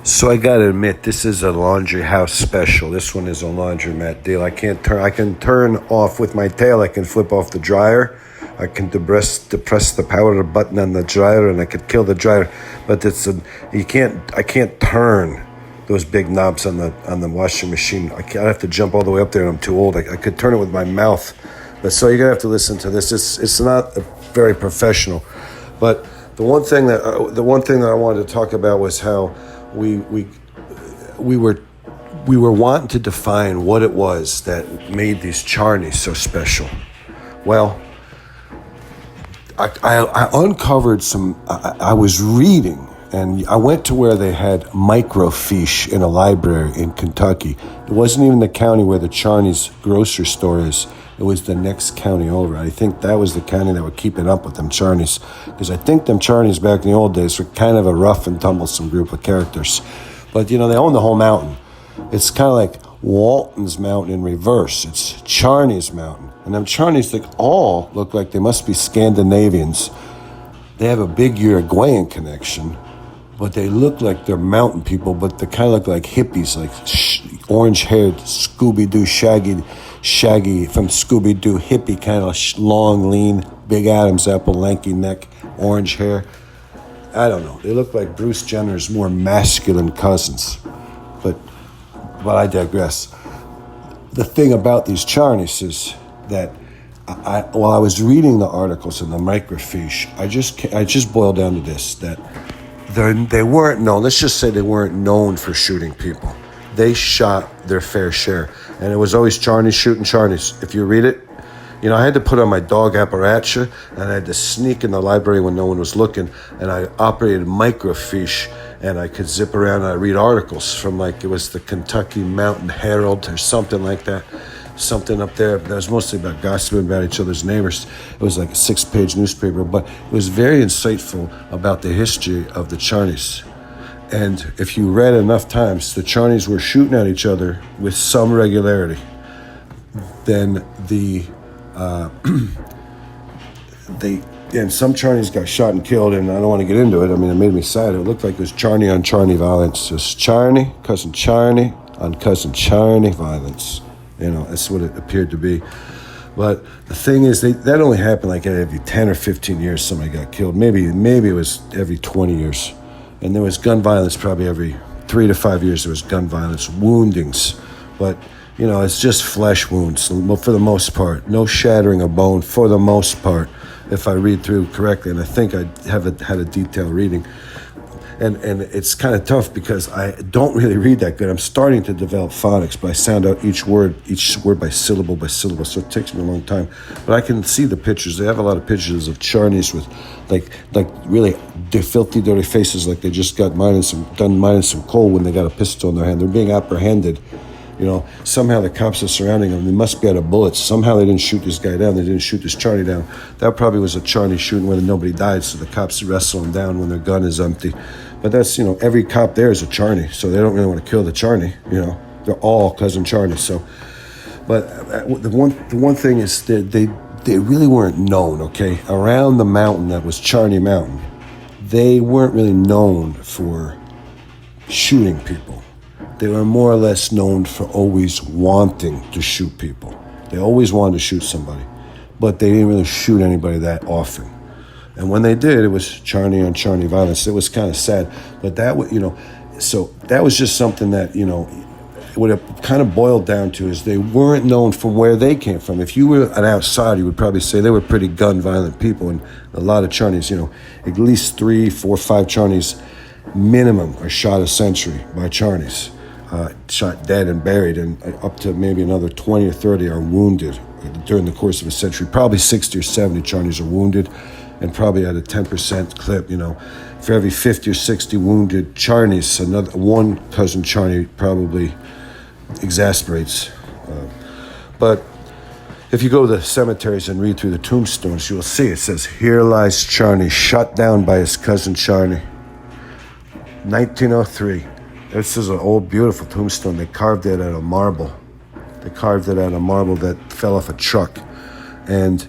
So I gotta admit, this is a laundry house special. This one is a laundromat deal. I can turn off with my tail. I can flip off the dryer. I can depress the power button on the dryer, and I could kill the dryer. But I can't turn those big knobs on the washing machine. I have to jump all the way up there, and I'm too old. I could turn it with my mouth. But so you're gonna have to listen to this. It's not very professional. But the one thing that I wanted to talk about was how we were wanting to define what it was that made these Charneys so special. Well, I uncovered some. I was reading, and I went to where they had microfiche in a library in Kentucky. It wasn't even the county where the Charney's grocery store is. It was the next county over. I think that was the county that were keeping up with them Charneys, because I think them Charneys back in the old days were kind of a rough and tumblesome group of characters. But, they own the whole mountain. It's kind of like Walton's Mountain in reverse. It's Charney's Mountain. And them Charneys, all look like they must be Scandinavians. They have a big Uruguayan connection, but they look like they're mountain people, but they kind of look like hippies, like orange-haired Scooby-Doo Shaggy from Scooby-Doo, hippie, kind of long, lean, big Adam's apple, lanky neck, orange hair. I don't know. They look like Bruce Jenner's more masculine cousins. But I digress. The thing about these Charneys is that while I was reading the articles in the microfiche, I just boiled down to this, that they weren't known. Let's just say they weren't known for shooting people. They shot their fair share. And it was always Charneys shooting Charneys. If you read it, I had to put on my dog apparatus, and I had to sneak in the library when no one was looking, and I operated microfiche, and I could zip around and I read articles from, it was the Kentucky Mountain Herald or something like that. Something up there that was mostly about gossiping about each other's neighbors. It was like a 6-page newspaper, but it was very insightful about the history of the Charneys. And if you read enough times, the Charneys were shooting at each other with some regularity. Then and some Charneys got shot and killed, and I don't want to get into it. I mean, it made me sad. It looked like it was Charney on Charney violence. It was Charney, cousin Charney on cousin Charney violence. That's what it appeared to be. But the thing is, that only happened like every 10 or 15 years somebody got killed. Maybe it was every 20 years. And there was gun violence probably every 3 to 5 years. There was gun violence, woundings. But, it's just flesh wounds for the most part. No shattering of bone for the most part, if I read through correctly. And I think I had a detailed reading. And it's kind of tough because I don't really read that good. I'm starting to develop phonics, but I sound out each word by syllable, so it takes me a long time. But I can see the pictures. They have a lot of pictures of Charneys with like really filthy, dirty faces, like they just got mining some coal when they got a pistol in their hand. They're being apprehended. Somehow the cops are surrounding them. They must be out of bullets. Somehow they didn't shoot this guy down. They didn't shoot this Charney down. That probably was a Charney shooting where nobody died, so the cops wrestle him down when their gun is empty. But that's, every cop there is a Charney, so they don't really want to kill the Charney. They're all cousin Charney. So, but the one thing is that they really weren't known. Okay, around the mountain that was Charney Mountain, they weren't really known for shooting people. They were more or less known for always wanting to shoot people. They always wanted to shoot somebody, but they didn't really shoot anybody that often. And when they did, it was Charney on Charney violence. It was kind of sad, but so that was just something that, what it kind of boiled down to is they weren't known from where they came from. If you were an outsider, you would probably say they were pretty gun-violent people, and a lot of Charneys, at least 3, 4, 5 Charneys minimum are shot a century by Charneys. Shot dead and buried, and up to maybe another 20 or 30 are wounded during the course of a century. Probably 60 or 70 Charneys are wounded, and probably at a 10% clip, for every 50 or 60 wounded Charneys, one cousin Charney probably exasperates. But if you go to the cemeteries and read through the tombstones, you'll see it says, "Here lies Charney, shot down by his cousin Charney, 1903. This is an old, beautiful tombstone. They carved it out of marble. that fell off a truck. And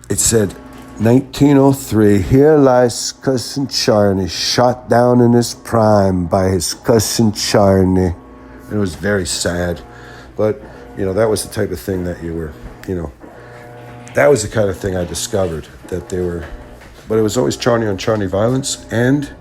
it said, 1903, here lies cousin Charney, shot down in his prime by his cousin Charney. It was very sad, but, that was the type of thing that that was the kind of thing I discovered, that they were, but it was always Charney on Charney violence, and